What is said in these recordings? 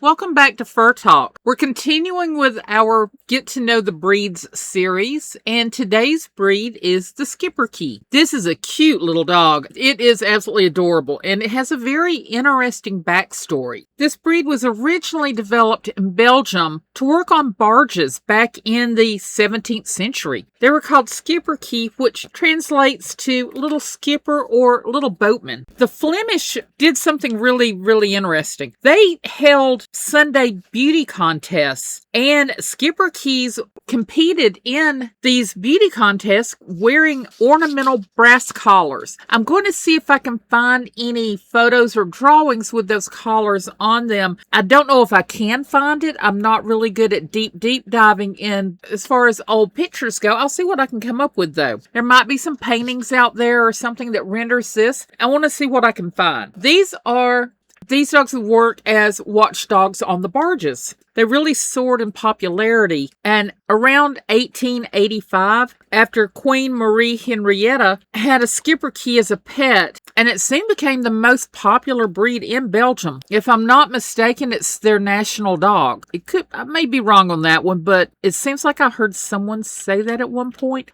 Welcome back to Fur Talk. We're continuing with our Get to Know the Breeds series, and today's breed is the Schipperke. This is a cute little dog. It is absolutely adorable, and it has a very interesting backstory. This breed was originally developed in Belgium to work on barges back in the 17th century. They were called Schipperke, which translates to little skipper or little boatman. The Flemish did something really interesting. They held Sunday beauty contests, and Schipperkes competed in these beauty contests wearing ornamental brass collars. I'm going to see if I can find any photos or drawings with those collars on them. I don't know if I can find it. I'm not really good at deep diving in as far as old pictures go. I'll see what I can come up with, though. There might be some paintings out there or something that renders this. I want to see what I can find. These dogs have worked as watchdogs on the barges. They really soared in popularity, and around 1885, after Queen Marie Henrietta had a Schipperke as a pet, and it soon became the most popular breed in Belgium. If I'm not mistaken, it's their national dog. I may be wrong on that one, but it seems like I heard someone say that at one point.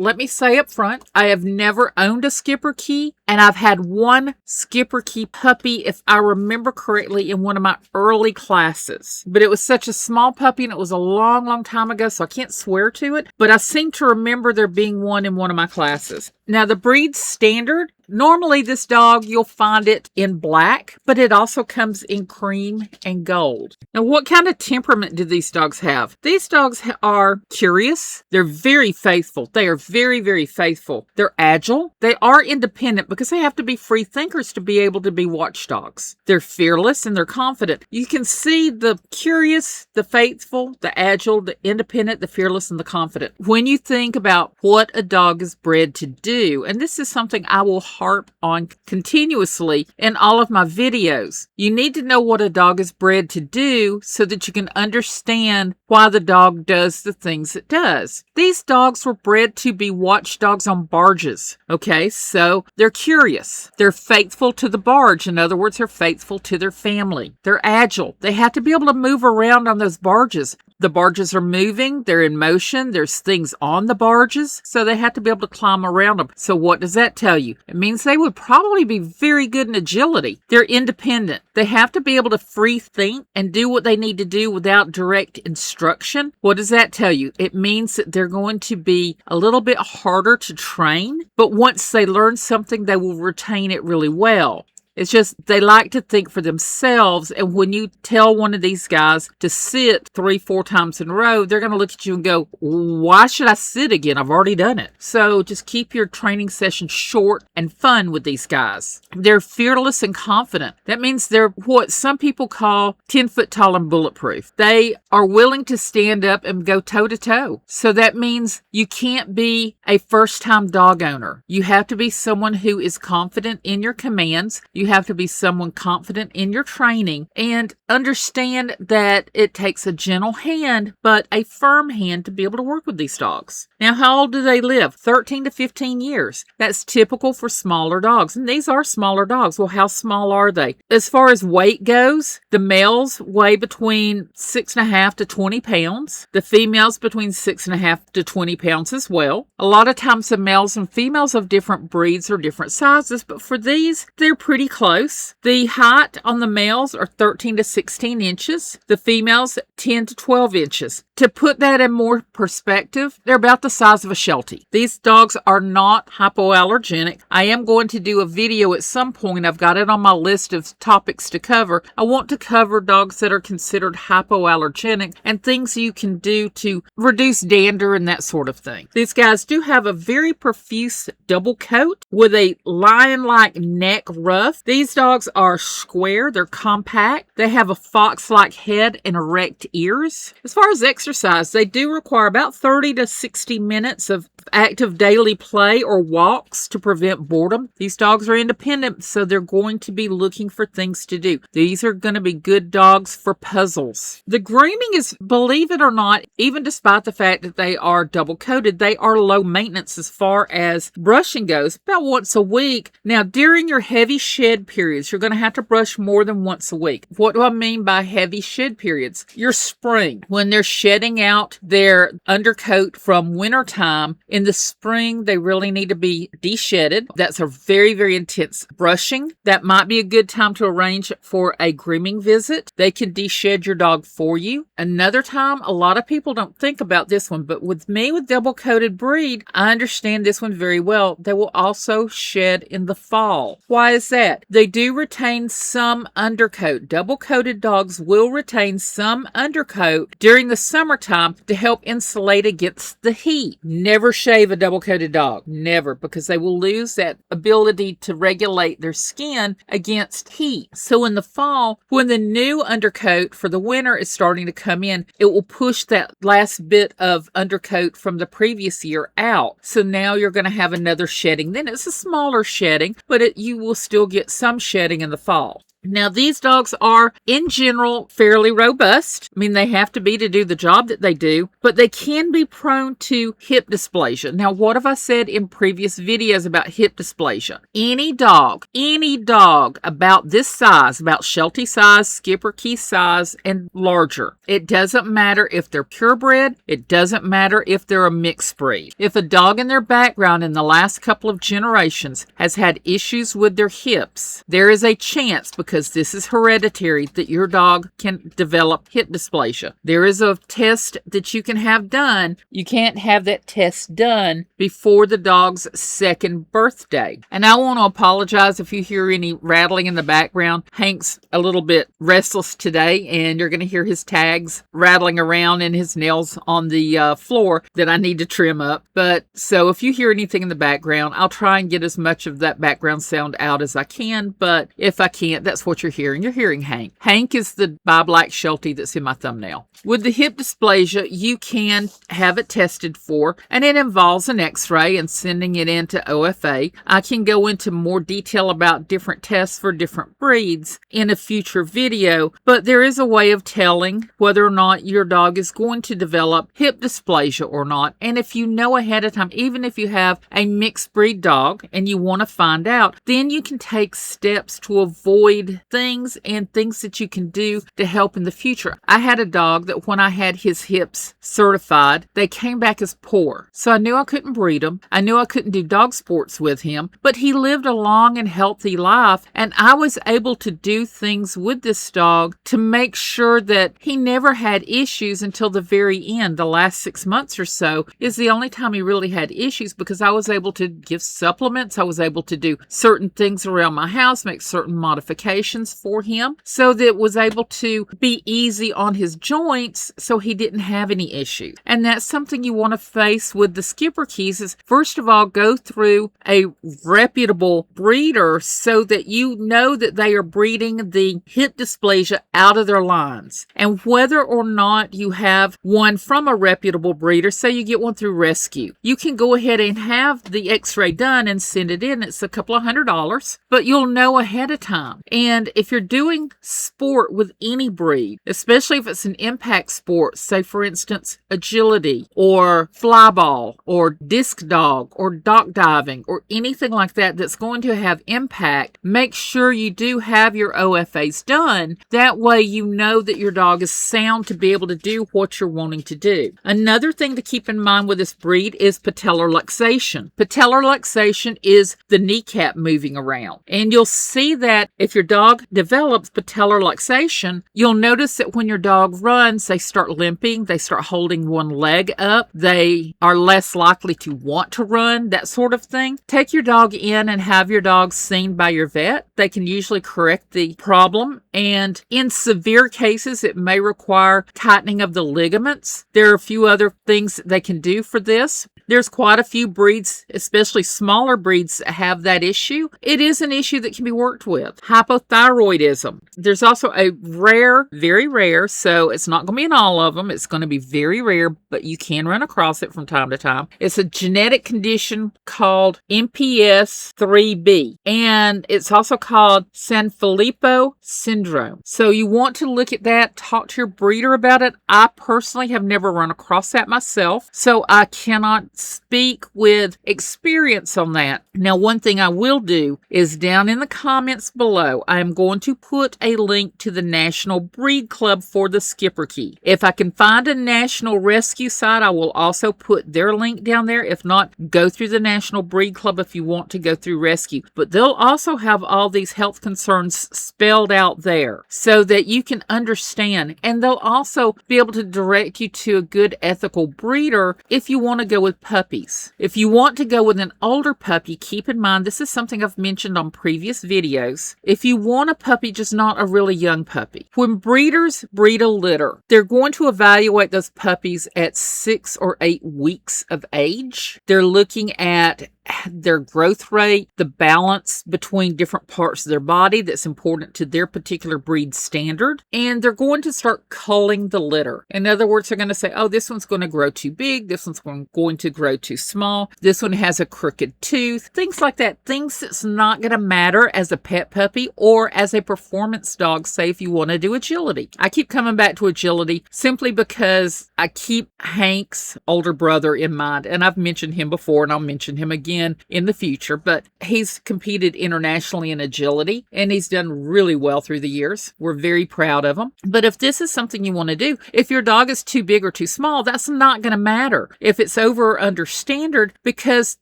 Let me say up front, I have never owned a Schipperke, and I've had one Schipperke puppy, if I remember correctly, in one of my early classes. But it was such a small puppy, and it was a long time ago, so I can't swear to it. But I seem to remember there being one in one of my classes. Now, the breed's standard. Normally, this dog, you'll find it in black, but it also comes in cream and gold. Now, what kind of temperament do these dogs have? These dogs are curious. They're very faithful. They are very faithful. They're agile. They are independent because they have to be free thinkers to be able to be watchdogs. They're fearless and they're confident. You can see the curious, the faithful, the agile, the independent, the fearless, and the confident. When you think about what a dog is bred to do, and this is something I will harp on continuously in all of my videos. You need to know what a dog is bred to do so that you can understand why the dog does the things it does. These dogs were bred to be watchdogs on barges. Okay, so they're curious. They're faithful to the barge. In other words, they're faithful to their family. They're agile. They have to be able to move around on those barges. The barges are moving, they're in motion, there's things on the barges, so they have to be able to climb around them. So what does that tell you? It means they would probably be very good in agility. They're independent. They have to be able to free think and do what they need to do without direct instruction. What does that tell you? It means that they're going to be a little bit harder to train, but once they learn something, they will retain it really well. It's just they like to think for themselves, and when you tell one of these guys to sit 3-4 times in a row, they're going to look at you and go, why should I sit again? I've already done it. So just keep your training session short and fun with these guys. They're fearless and confident. That means they're what some people call 10 foot tall and bulletproof. They are willing to stand up and go toe to toe. So that means you can't be a first time dog owner. You have to be someone who is confident in your commands. You have to be someone confident in your training and understand that it takes a gentle hand, but a firm hand to be able to work with these dogs. Now, how old do they live? 13 to 15 years. That's typical for smaller dogs. And these are smaller dogs. Well, how small are they? As far as weight goes, the males weigh between 6.5 to 20 pounds. The females between 6.5 to 20 pounds as well. A lot of times the males and females of different breeds are different sizes, but for these, they're pretty close. The height on the males are 13 to 16 inches. The females, 10 to 12 inches. To put that in more perspective, they're about the size of a Sheltie. These dogs are not hypoallergenic. I am going to do a video at some point. I've got it on my list of topics to cover. I want to cover dogs that are considered hypoallergenic and things you can do to reduce dander and that sort of thing. These guys do have a very profuse double coat with a lion-like neck ruff. These dogs are square. They're compact. They have a fox-like head and erect ears. As far as exercise, they do require about 30 to 60 minutes of active daily play or walks to prevent boredom. These dogs are independent, so they're going to be looking for things to do. These are going to be good dogs for puzzles. The grooming is, believe it or not, even despite the fact that they are double coated, they are low maintenance as far as brushing goes, about once a week. Now, during your heavy shed periods, you're going to have to brush more than once a week. What do I mean by heavy shed periods? Your spring, when they're shedding out their undercoat from wintertime, in the spring, they really need to be de-shedded. That's a very, very intense brushing. That might be a good time to arrange for a grooming visit. They can de-shed your dog for you. Another time, a lot of people don't think about this one, but with me, with double-coated breed, I understand this one very well. They will also shed in the fall. Why is that? They do retain some undercoat. Double-coated dogs will retain some undercoat during the summertime to help insulate against the heat. Never shave a double-coated dog. Never, because they will lose that ability to regulate their skin against heat. So in the fall, when the new undercoat for the winter is starting to come in, it will push that last bit of undercoat from the previous year out. So now you're going to have another shedding. Then it's a smaller shedding, but you will still get some shedding in the fall. Now, these dogs are, in general, fairly robust. I mean, they have to be to do the job that they do, but they can be prone to hip dysplasia. Now, what have I said in previous videos about hip dysplasia? Any dog about this size, about Sheltie size, Schipperke size, and larger, it doesn't matter if they're purebred, it doesn't matter if they're a mixed breed. If a dog in their background in the last couple of generations has had issues with their hips, there is a chance, because this is hereditary, that your dog can develop hip dysplasia. There is a test that you can have done. You can't have that test done before the dog's second birthday. And I want to apologize if you hear any rattling in the background. Hank's a little bit restless today, and you're going to hear his tags rattling around and his nails on the floor that I need to trim up. But so if you hear anything in the background, I'll try and get as much of that background sound out as I can. But if I can't, that's what you're hearing. You're hearing Hank. Hank is the bi-black Sheltie that's in my thumbnail. With the hip dysplasia, you can have it tested for, and it involves an x-ray and sending it into OFA. I can go into more detail about different tests for different breeds in a future video, but there is a way of telling whether or not your dog is going to develop hip dysplasia or not. And if you know ahead of time, even if you have a mixed breed dog and you want to find out, then you can take steps to avoid things and things that you can do to help in the future. I had a dog that when I had his hips certified, they came back as poor. So I knew I couldn't breed him. I knew I couldn't do dog sports with him, but he lived a long and healthy life, and I was able to do things with this dog to make sure that he never had issues until the very end. The last 6 months or so is the only time he really had issues, because I was able to give supplements. I was able to do certain things around my house, make certain modifications for him, so that it was able to be easy on his joints so he didn't have any issues. And that's something you want to face with the Schipperkes, is first of all, go through a reputable breeder so that you know that they are breeding the hip dysplasia out of their lines. And whether or not you have one from a reputable breeder, say you get one through Rescue, you can go ahead and have the x-ray done and send it in. It's a couple of $100, but you'll know ahead of time. And if you're doing sport with any breed, especially if it's an impact sport, say for instance, agility or flyball or disc dog or dock diving or anything like that that's going to have impact, make sure you do have your OFAs done. That way you know that your dog is sound to be able to do what you're wanting to do. Another thing to keep in mind with this breed is patellar luxation. Patellar luxation is the kneecap moving around. And you'll see that if your dog develops patellar luxation, you'll notice that when your dog runs, they start limping, they start holding one leg up, they are less likely to want to run, that sort of thing. Take your dog in and have your dog seen by your vet. They can usually correct the problem, and in severe cases, it may require tightening of the ligaments. There are a few other things that they can do for this. There's quite a few breeds, especially smaller breeds, that have that issue. It is an issue that can be worked with. Hypothyroidism. There's also a rare, very rare, so it's not going to be in all of them. It's going to be very rare, but you can run across it from time to time. It's a genetic condition called MPS 3B, and it's also called Sanfilippo syndrome. So you want to look at that, talk to your breeder about it. I personally have never run across that myself, so I cannot speak with experience on that. Now, one thing I will do is down in the comments below, I am going to put a link to the National Breed Club for the Schipperke. If I can find a National Rescue site, I will also put their link down there. If not, go through the National Breed Club if you want to go through rescue. But they'll also have all these health concerns spelled out there so that you can understand. And they'll also be able to direct you to a good ethical breeder if you want to go with puppies. If you want to go with an older puppy, keep in mind, this is something I've mentioned on previous videos. If you want a puppy, just not a really young puppy. When breeders breed a litter, they're going to evaluate those puppies at 6 or 8 weeks of age. They're looking at their growth rate, the balance between different parts of their body that's important to their particular breed standard, and they're going to start culling the litter. In other words, they're going to say, oh, this one's going to grow too big, this one's going to grow too small, this one has a crooked tooth, things like that, things that's not going to matter as a pet puppy or as a performance dog, say if you want to do agility. I keep coming back to agility simply because I keep Hank's older brother in mind, and I've mentioned him before and I'll mention him again in the future, but he's competed internationally in agility and he's done really well through the years. We're very proud of him. But if this is something you want to do, if your dog is too big or too small, that's not going to matter if it's over or under standard, because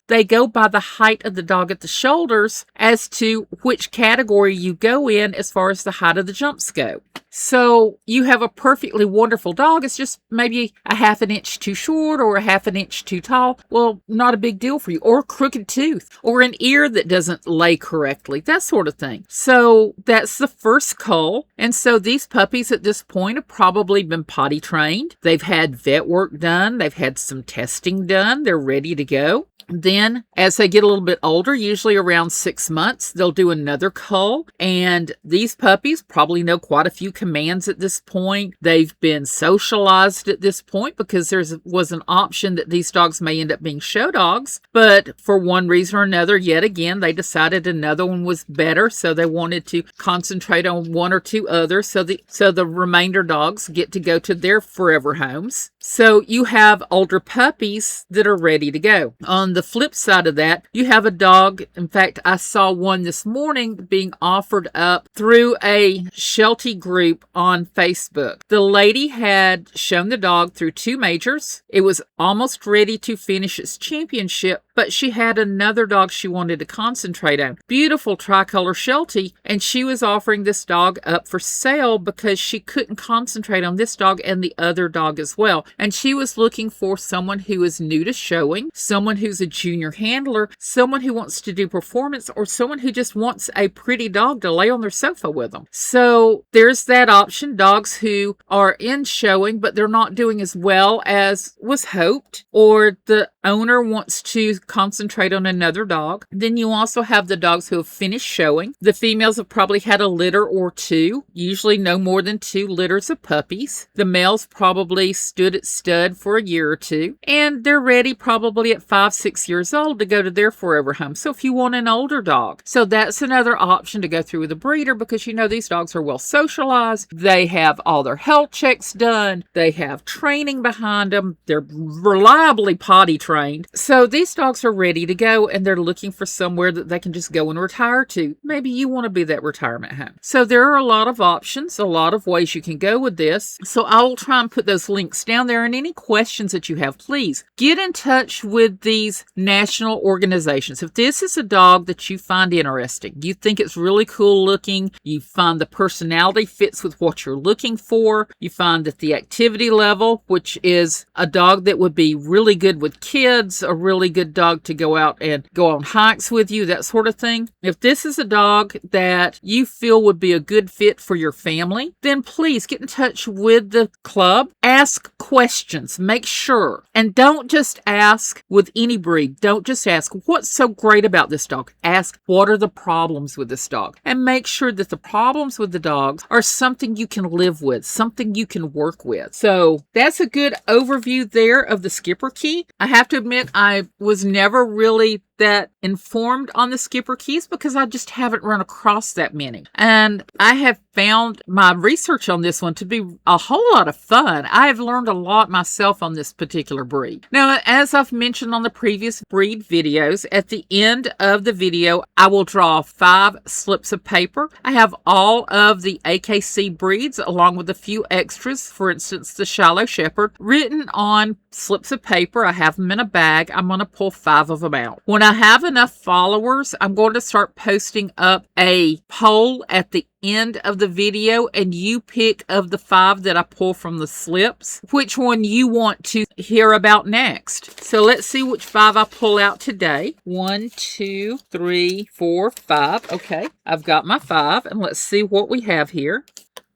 they go by the height of the dog at the shoulders as to which category you go in as far as the height of the jumps go. So you have a perfectly wonderful dog. It's just maybe a half an inch too short or a half an inch too tall. Well, not a big deal for you. Or a crooked tooth or an ear that doesn't lay correctly, that sort of thing. So that's the first cull. And so these puppies at this point have probably been potty trained. They've had vet work done. They've had some testing done. They're ready to go. Then, as they get a little bit older, usually around 6 months, they'll do another cull. And these puppies probably know quite a few commands at this point. They've been socialized at this point because there was an option that these dogs may end up being show dogs. But for one reason or another, yet again, they decided another one was better. So they wanted to concentrate on one or two others. So the remainder dogs get to go to their forever homes. So you have older puppies that are ready to go. On the flip side of that, you have a dog. In fact, I saw one this morning being offered up through a Sheltie group on Facebook. The lady had shown the dog through 2 majors. It was almost ready to finish its championship, but she had another dog she wanted to concentrate on. Beautiful tricolor Sheltie, and she was offering this dog up for sale because she couldn't concentrate on this dog and the other dog as well. And she was looking for someone who is new to showing, someone who's a junior handler, someone who wants to do performance, or someone who just wants a pretty dog to lay on their sofa with them. So there's that option. Dogs who are in showing, but they're not doing as well as was hoped, or the owner wants to concentrate on another dog. Then you also have the dogs who have finished showing. The females have probably had a litter or 2, usually no more than 2 litters of puppies. The males probably stood at stud for a year or 2, and they're ready probably at 5, 6 years old to go to their forever home. So if you want an older dog, so that's another option to go through with a breeder, because you know these dogs are well socialized. They have all their health checks done. They have training behind them. They're reliably potty trained. So these dogs are ready to go, and they're looking for somewhere that they can just go and retire to. Maybe you want to be that retirement home. So there are a lot of options, a lot of ways you can go with this. So I will try and put those links down there, and any questions that you have, please get in touch with these national organizations. If this is a dog that you find interesting, you think it's really cool looking, you find the personality fits with what you're looking for, you find that the activity level, which is a dog that would be really good with kids, kids, a really good dog to go out and go on hikes with you, that sort of thing. If this is a dog that you feel would be a good fit for your family, then please get in touch with the club. Ask questions. Make sure. And don't just ask with any breed. Don't just ask, what's so great about this dog? Ask, what are the problems with this dog? And make sure that the problems with the dogs are something you can live with, something you can work with. So that's a good overview there of the Schipperke. I have to admit, I was never really that informed on the Schipperkes because I just haven't run across that many. And I have found my research on this one to be a whole lot of fun. I have learned a lot myself on this particular breed. Now, as I've mentioned on the previous breed videos, at the end of the video, I will draw 5 slips of paper. I have all of the AKC breeds along with a few extras, for instance, the Shallow Shepherd, written on slips of paper. I have them in a bag. I'm going to pull 5 of them out. When I have enough followers, I'm going to start posting up a poll at the end of the video, and you pick of the 5 that I pull from the slips, which one you want to hear about next. So let's see which 5 I pull out today. 1, 2, 3, 4, 5. Okay, I've got my 5, and let's see what we have here.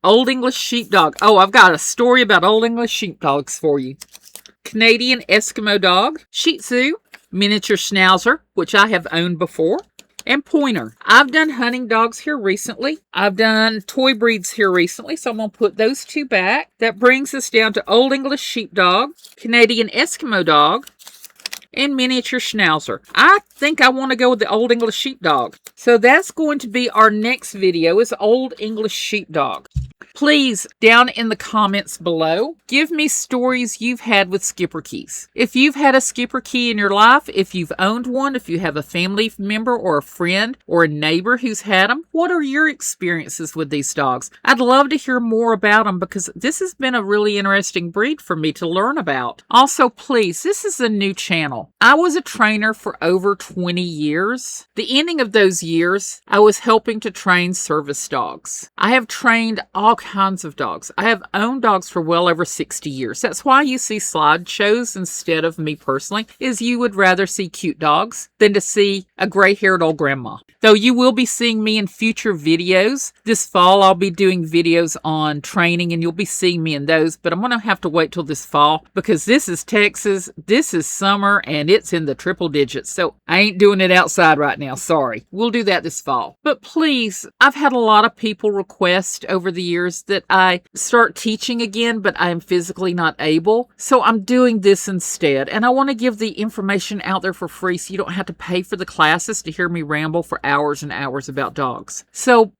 Old English Sheepdog. Oh, I've got a story about Old English Sheepdogs for you. Canadian Eskimo Dog, Shih Tzu, Miniature Schnauzer, which I have owned before, and Pointer. I've done hunting dogs here recently. I've done toy breeds here recently, so I'm going to put those 2 back. That brings us down to Old English Sheepdog, Canadian Eskimo Dog, and Miniature Schnauzer. I think I want to go with the Old English Sheepdog. So that's going to be our next video, is Old English Sheepdog. Please, down in the comments below, give me stories you've had with Schipperkes. If you've had a Schipperke in your life, if you've owned one, if you have a family member or a friend or a neighbor who's had them, what are your experiences with these dogs? I'd love to hear more about them because this has been a really interesting breed for me to learn about. Also, please, this is a new channel. I was a trainer for over 20 years. The ending of those years, I was helping to train service dogs. I have trained all kinds of dogs. I have owned dogs for well over 60 years. That's why you see slideshows instead of me personally, is you would rather see cute dogs than to see a gray-haired old grandma. Though you will be seeing me in future videos. This fall, I'll be doing videos on training, and you'll be seeing me in those, but I'm going to have to wait till this fall because this is Texas, this is summer, and it's in the triple digits, so I ain't doing it outside right now. Sorry. We'll do that this fall. But please, I've had a lot of people request over the years that I start teaching again, but I am physically not able. So I'm doing this instead. And I want to give the information out there for free so you don't have to pay for the classes to hear me ramble for hours and hours about dogs. So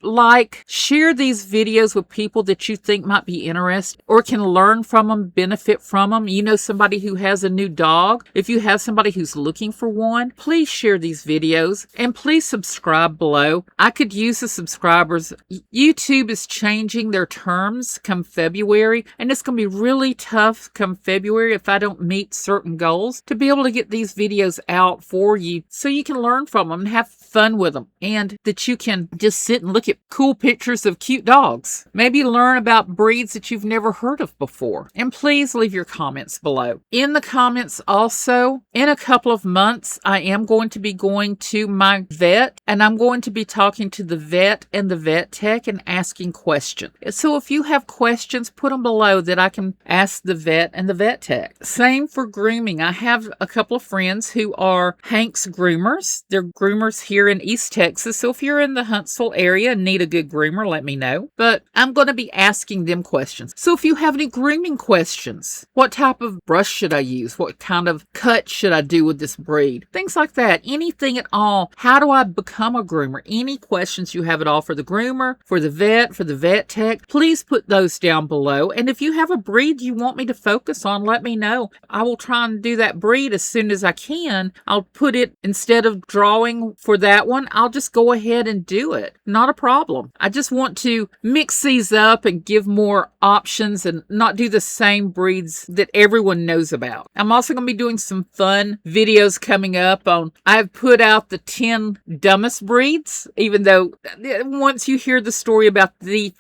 share these videos with people that you think might be interested or can learn from them, benefit from them. You know somebody who has a new dog. If you have somebody who's looking for one, please share these videos and please subscribe below. I could use the subscribers. YouTube is changing their terms come February, and it's going to be really tough come February if I don't meet certain goals to be able to get these videos out for you so you can learn from them and have fun with them, and that you can just sit and look at cool pictures of cute dogs. Maybe learn about breeds that you've never heard of before. And please leave your comments below. In the comments also, in a couple of months, I am going to be going to my vet, and I'm going to be talking to the vet and the vet tech and asking questions. So if you have questions, put them below that I can ask the vet and the vet tech. Same for grooming. I have a couple of friends who are Hank's groomers. They're groomers here in East Texas. So if you're in the Huntsville area and need a good groomer, let me know. But I'm going to be asking them questions. So if you have any grooming questions, what type of brush should I use? What kind of cut should I do with this breed? Things like that. Anything at all. How do I become a groomer? Any questions you have at all for the groomer, for the vet tech, please put those down below. And if you have a breed you want me to focus on, let me know. I will try and do that breed as soon as I can. I'll put it, instead of drawing for that one, I'll just go ahead and do it. Not a problem. I just want to mix these up and give more options and not do the same breeds that everyone knows about. I'm also going to be doing some fun videos coming up on, I've put out the 10 dumbest breeds, even though once you hear the story about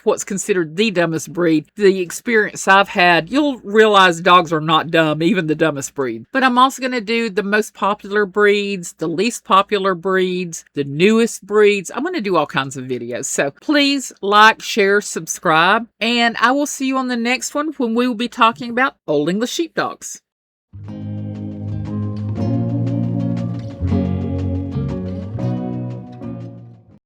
what's considered considered the dumbest breed. The experience I've had, you'll realize dogs are not dumb, even the dumbest breed. But I'm also going to do the most popular breeds, the least popular breeds, the newest breeds. I'm going to do all kinds of videos. So please like, share, subscribe, and I will see you on the next one when we will be talking about holding the sheepdogs.